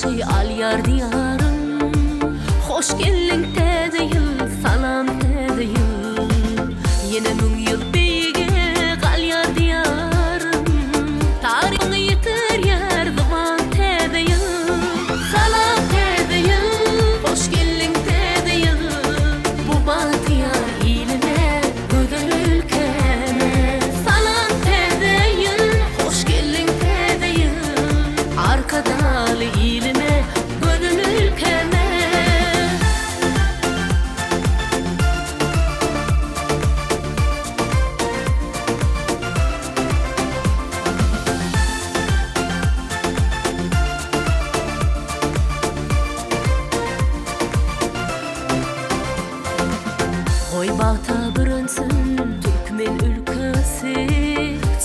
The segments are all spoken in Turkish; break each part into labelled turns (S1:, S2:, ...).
S1: şey al yar diyarım. Hoş geldin tedeyil, salam tedeyil. Yine mün yıl beyge kal yar diyarım. Tarihini yitir yer zaman tedeyil. Salam tedeyil, hoş geldin tedeyil. Bu bahtiyar iline, ödül ülkene. Salam tedeyil, hoş geldin tedeyil. Arkadalı iline, gönül ülkeme. Oy bağta bürünsün Türkmen ülkesi.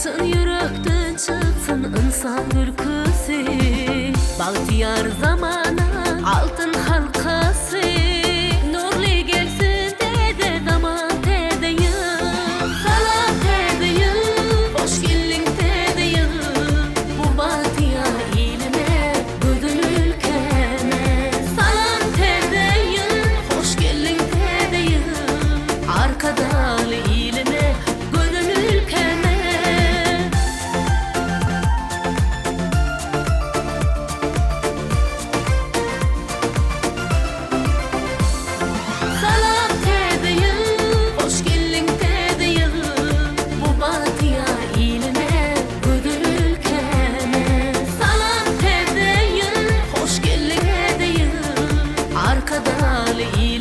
S1: Çın yürekten çıksın insan ülkesi. Bahtiyar zamana altın halkası. Nurlu gelsin dede zaman tedeyim. Salam tedeyim, hoş geldin tedeyim. Bu bahtiyar iline, ödül ülkeme. Salam tedeyim, hoş geldin tedeyim. Arkadalı iline, gönül ülkeme. Salam tedeyim, hoş geldin tedeyim. Bu bahtiyar iline, gönül ülkeme. Salam tedeyim, hoş geldin tedeyim. Arkadalı iline.